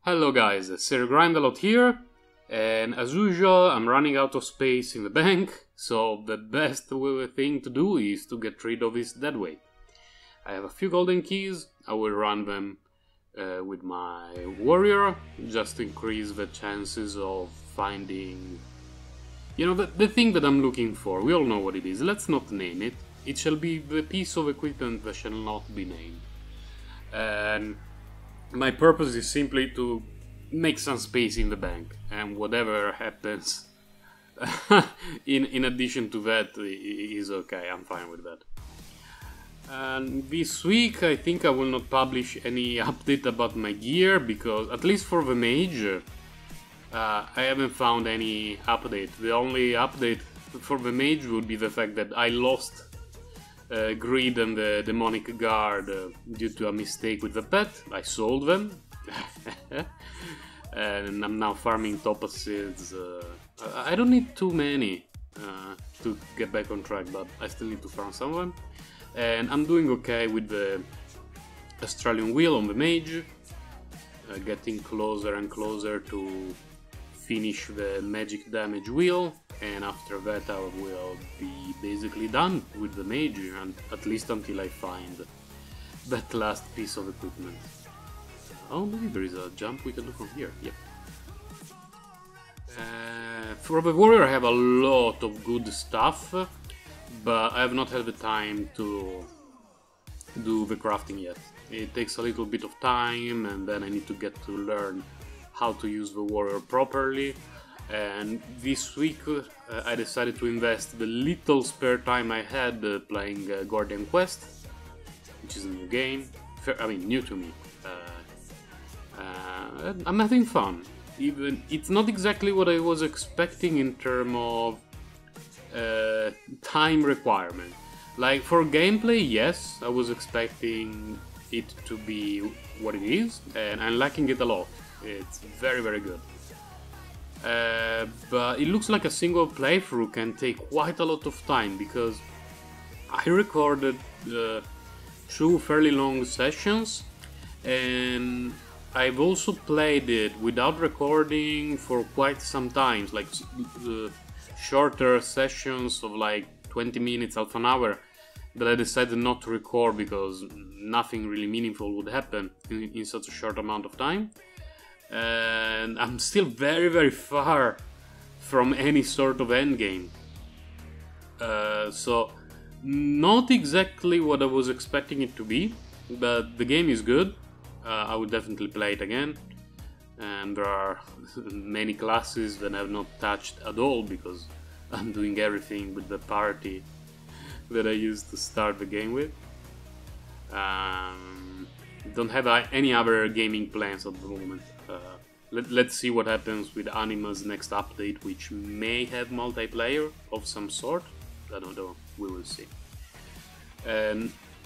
Hello guys, SirGrindaLot here, and as usual I'm running out of space in the bank, so the best thing to do is to get rid of this Deadweight. I have a few golden keys, I will run them with my warrior, just to increase the chances of finding, the thing that I'm looking for. We all know what it is, let's not name it. It shall be the piece of equipment that shall not be named. And my purpose is simply to make some space in the bank, and whatever happens in addition to that is okay, I'm fine with that. And this week I think I will not publish any update about my gear, because at least for the mage I haven't found any update. The only update for the mage would be the fact that I lost Greed and the Demonic Guard due to a mistake with the pet. I sold them and I'm now farming topacids. I don't need too many to get back on track, but I still need to farm some of them. And I'm doing okay with the Australian Wheel on the mage, getting closer and closer to finish the magic damage wheel, and after that I will be basically done with the mage, and at least until I find that last piece of equipment. Oh, maybe there is a jump we can do from here. Yep. For the warrior I have a lot of good stuff, but I have not had the time to do the crafting yet. It takes a little bit of time, and then I need to get to learn how to use the warrior properly. And this week I decided to invest the little spare time I had playing Guardian Quest, which is a new game, new to me. I'm having fun. Even it's not exactly what I was expecting in terms of time requirement. Like for gameplay, yes, I was expecting it to be what it is, and I'm liking it a lot. It's very, very good. But it looks like a single playthrough can take quite a lot of time, because I recorded 2 fairly long sessions, and I've also played it without recording for quite some time, like shorter sessions of like 20 minutes, half an hour, that I decided not to record because nothing really meaningful would happen in such a short amount of time. And I'm still very, very far from any sort of endgame. So not exactly what I was expecting it to be, but the game is good. I would definitely play it again. And there are many classes that I have not touched at all, because I'm doing everything with the party that I used to start the game with. Don't have any other gaming plans at the moment. Let's see what happens with AnimA's next update, which may have multiplayer of some sort. I don't know, we will see.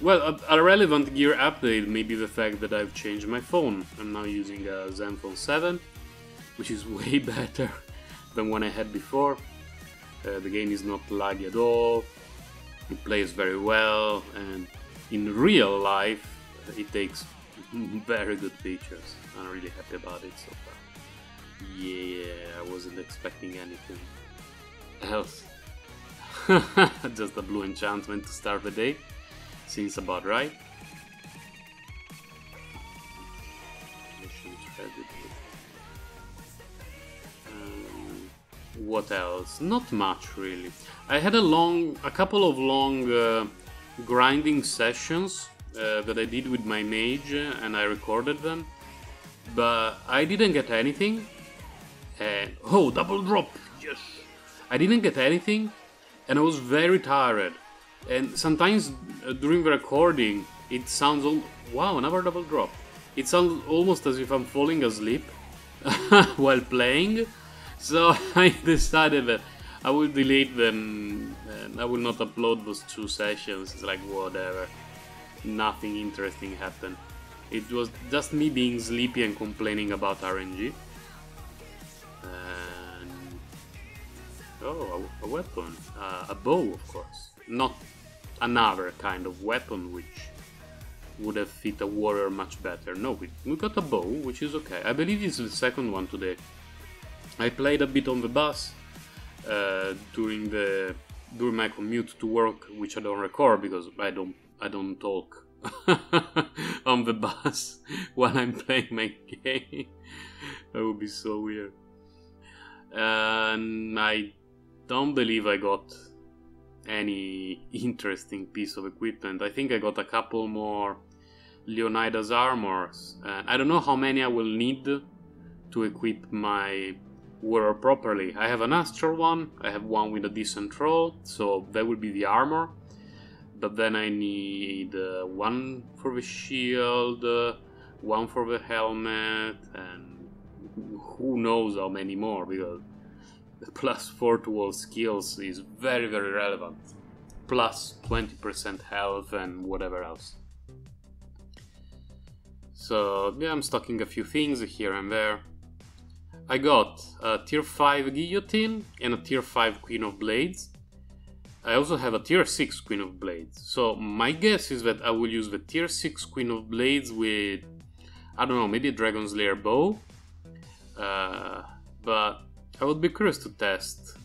Well, a relevant gear update may be the fact that I've changed my phone. I'm now using a Zenfone 7, which is way better than one I had before. The game is not laggy at all, it plays very well, and in real life it takes very good pictures. I'm really happy about it so far. Yeah, I wasn't expecting anything else. Just a blue enchantment to start the day. Seems about right. What else? Not much really. I had a couple of long grinding sessions that I did with my mage, and I recorded them, but I didn't get anything. And oh, double drop! Yes! I didn't get anything, and I was very tired. And sometimes during the recording, it sounds wow, another double drop. It sounds almost as if I'm falling asleep while playing. So I decided that I will delete them and I will not upload those 2 sessions. It's like whatever. Nothing interesting happened. It was just me being sleepy and complaining about RNG. And oh, a weapon. A bow, of course. Not another kind of weapon, which would have fit a warrior much better. No, we got a bow, which is okay. I believe it's the second one today. I played a bit on the bus during my commute to work, which I don't record because I don't talk on the bus while I'm playing my game. That would be so weird. And I don't believe I got any interesting piece of equipment. I think I got a couple more Leonidas armors, and I don't know how many I will need to equip my warrior properly. I have an astral one, I have one with a decent roll, so that will be the armor. But then I need one for the shield, one for the helmet, and who knows how many more, because the +4 to all skills is very, very relevant. Plus 20% health and whatever else. So yeah, I'm stocking a few things here and there. I got a tier 5 guillotine and a tier 5 Queen of Blades. I also have a tier 6 Queen of Blades. So my guess is that I will use the tier 6 Queen of Blades with, I don't know, maybe a Dragon Slayer bow. But I would be curious to test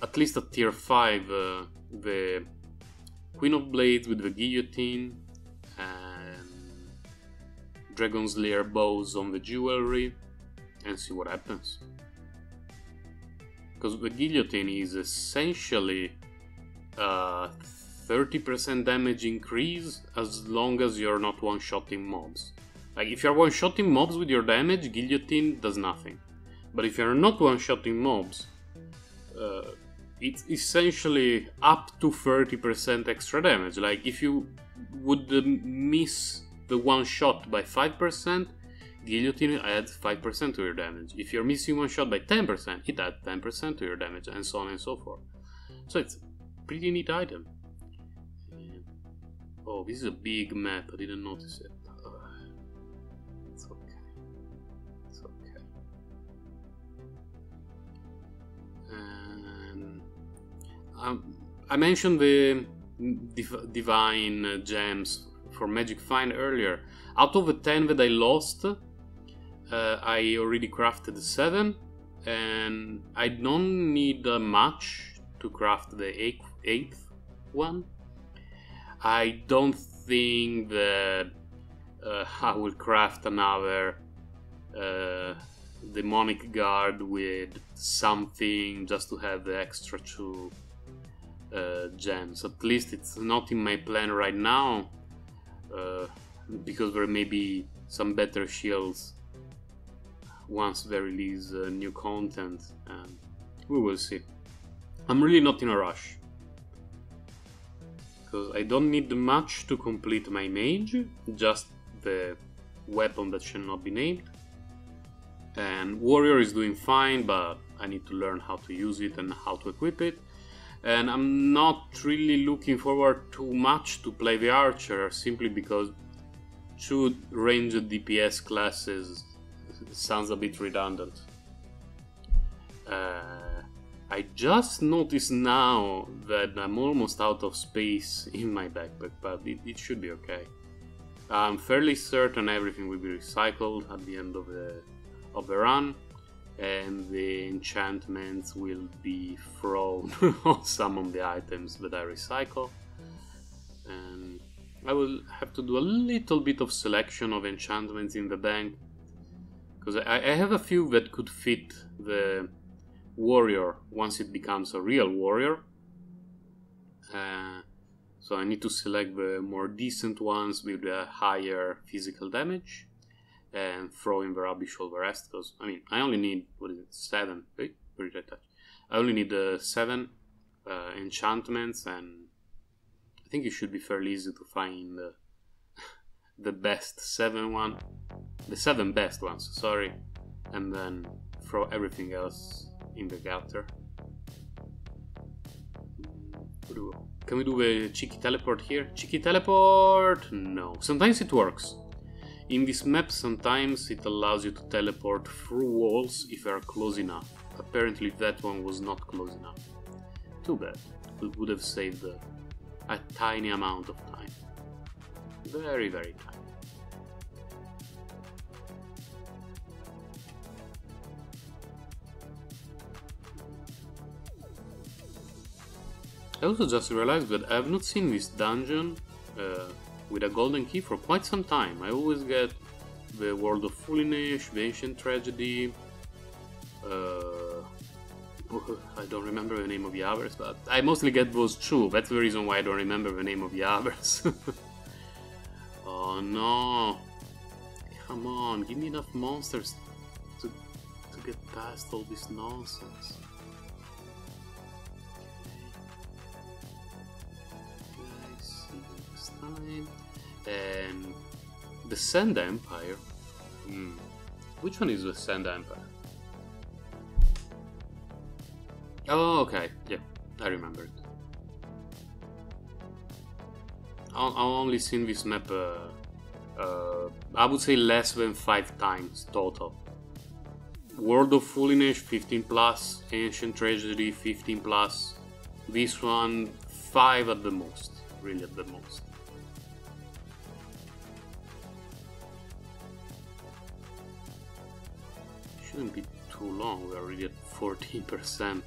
at least a tier 5 the Queen of Blades with the guillotine and Dragon Slayer bows on the jewelry and see what happens. Because the guillotine is essentially a 30% damage increase as long as you're not one-shotting mobs. Like, if you're one-shotting mobs with your damage, guillotine does nothing. But if you're not one-shotting mobs, it's essentially up to 30% extra damage. Like, if you would miss the one shot by 5%, guillotine adds 5% to your damage. If you're missing one shot by 10%, it adds 10% to your damage, and so on and so forth. So it's a pretty neat item. Oh, this is a big map, I didn't notice it. It's okay. It's okay. I mentioned the divine gems for Magic Find earlier. Out of the 10 that I lost, I already crafted 7, and I don't need much to craft the 8th one. I don't think that I will craft another demonic guard with something just to have the extra 2 gems. At least it's not in my plan right now, because there may be some better shields once they release new content, and we will see. I'm really not in a rush, because I don't need much to complete my mage, just the weapon that shall not be named. And warrior is doing fine, but I need to learn how to use it and how to equip it. And I'm not really looking forward too much to play the archer, simply because 2 ranged DPS classes sounds a bit redundant. I just noticed now that I'm almost out of space in my backpack, but it should be okay. I'm fairly certain everything will be recycled at the end of the run, and the enchantments will be thrown on some of the items that I recycle. And I will have to do a little bit of selection of enchantments in the bank, because I have a few that could fit the warrior once it becomes a real warrior. So I need to select the more decent ones with the higher physical damage and throw in the rubbish all the rest, because I mean, I only need, 7? Wait, where did I touch? I only need 7 enchantments, and I think it should be fairly easy to find the best 7 one, the 7 best ones, sorry, and then throw everything else in the gutter. Can we do a cheeky teleport here? Cheeky teleport? No. Sometimes it works. In this map, sometimes it allows you to teleport through walls if they are close enough. Apparently that one was not close enough. Too bad. It would have saved a tiny amount of time. Very, very tight. I also just realized that I have not seen this dungeon with a golden key for quite some time. I always get the World of Foolish, the Ancient Tragedy, I don't remember the name of the others, but I mostly get those two. That's the reason why I don't remember the name of the others. Oh no! Come on, give me enough monsters to get past all this nonsense. Okay, see you next time. And the Sand Empire. Which one is the Sand Empire? Oh, okay. Yeah, I remember it. I've only seen this map, I would say less than 5 times total. World of Foolish 15 plus, Ancient Tragedy 15 plus, this one 5 at the most, really at the most. Shouldn't be too long, we're already at 14%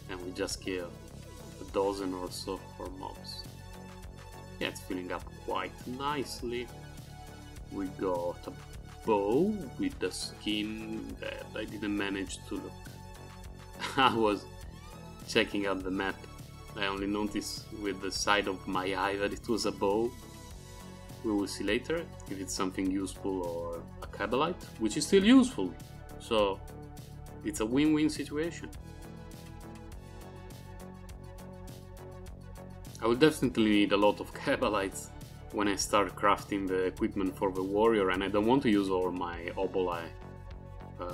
and we just killed a dozen or so for mobs. Yeah, it's filling up quite nicely. We got a bow with the skin that I didn't manage to look. I was checking out the map. I only noticed with the side of my eye that it was a bow. We will see later if it's something useful or a Cabalite, which is still useful. So it's a win-win situation. I will definitely need a lot of Cabalites when I start crafting the equipment for the warrior, and I don't want to use all my oboli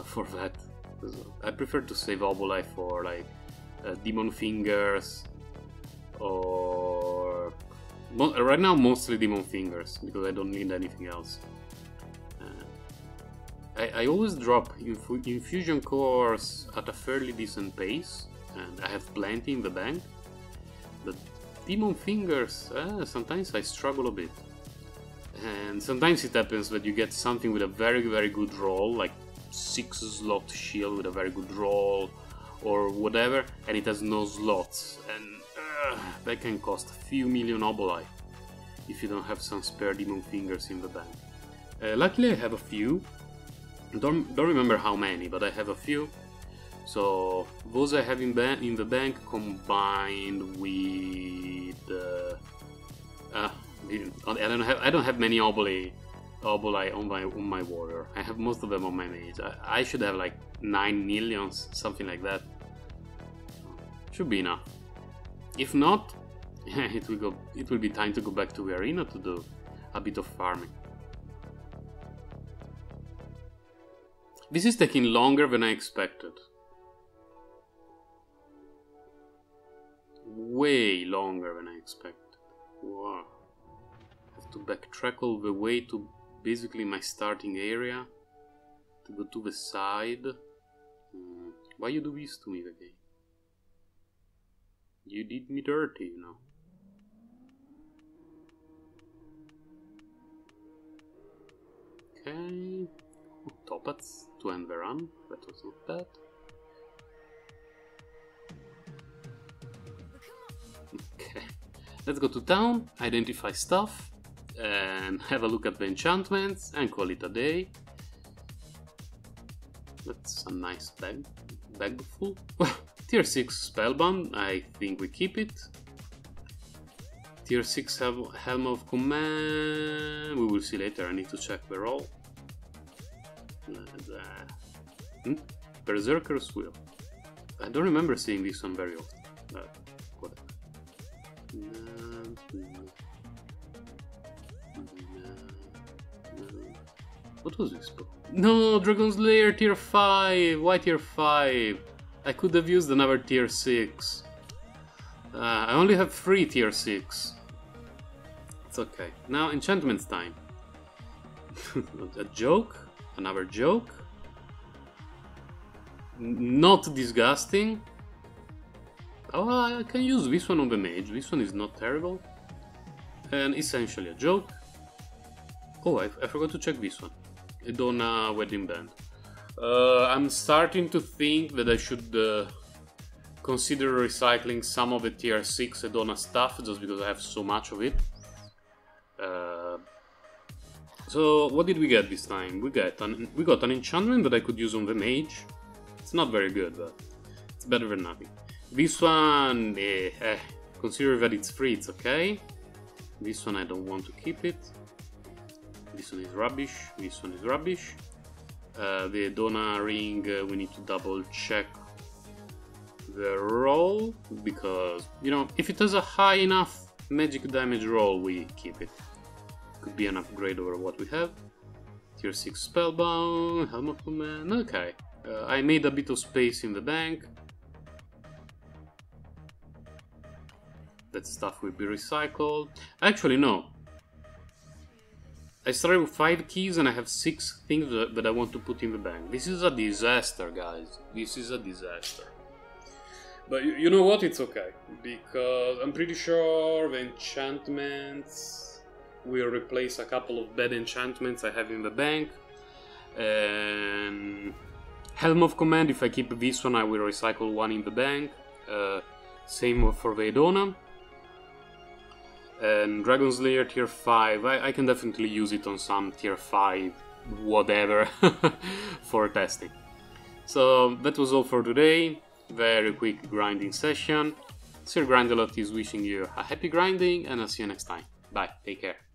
for that. I prefer to save oboli for like demon fingers, or right now mostly demon fingers because I don't need anything else. I always drop infusion cores at a fairly decent pace, and I have plenty in the bank. But demon fingers, sometimes I struggle a bit. And sometimes it happens that you get something with a very, very good roll, like 6 slot shield with a very good roll, or whatever, and it has no slots. And that can cost a few million oboli if you don't have some spare demon fingers in the bank. Luckily I have a few. Don't remember how many, but I have a few. So those I have in the bank combined with I don't have many oboli on my warrior. I have most of them on my mage. I should have like 9 millions, something like that. Should be enough. If not, it will be time to go back to the arena to do a bit of farming. This is taking longer than I expected. Way longer than I expected. Wow. I have to backtrack all the way to basically my starting area to go to the side. Why you do this to me, the game? You did me dirty, you know. Okay. Topats to end the run. That was not bad. Okay. Let's go to town, identify stuff, and have a look at the enchantments and call it a day. That's a nice bag full. Tier 6 Spellbound, I think we keep it. Tier 6 Helm of Command, we will see later, I need to check the roll. Berserker's Will. I don't remember seeing this one very often. Whatever. What was this book? No, Dragon's Lair tier 5! Why tier 5? I could have used another tier 6. I only have 3 tier 6. It's okay. Now enchantments time. A joke? Another joke? Not disgusting. Oh, I can use this one on the mage. This one is not terrible. And essentially a joke. Oh, I forgot to check this one. Edona Wedding Band. I'm starting to think that I should consider recycling some of the tier 6 Edona stuff, just because I have so much of it. So what did we get this time? We got an enchantment that I could use on the mage. It's not very good, but it's better than nothing. This one, consider that it's free, it's okay. This one I don't want to keep it. This one is rubbish. This one is rubbish. The Edona ring, we need to double check the roll, because, you know, if it has a high enough magic damage roll, we keep it. Could be an upgrade over what we have. Tier 6 Spellbound, Helm of Command, okay. I made a bit of space in the bank. That stuff will be recycled. Actually, no. I started with 5 keys and I have 6 things that I want to put in the bank. This is a disaster, guys. This is a disaster. But you know what? It's okay. Because I'm pretty sure the enchantments will replace a couple of bad enchantments I have in the bank. And Helm of Command, if I keep this one, I will recycle one in the bank. Same for the Edona. And Dragon Slayer tier 5, I can definitely use it on some tier 5 whatever for testing. So that was all for today. Very quick grinding session. Sir Grindelot is wishing you a happy grinding, and I'll see you next time. Bye, take care.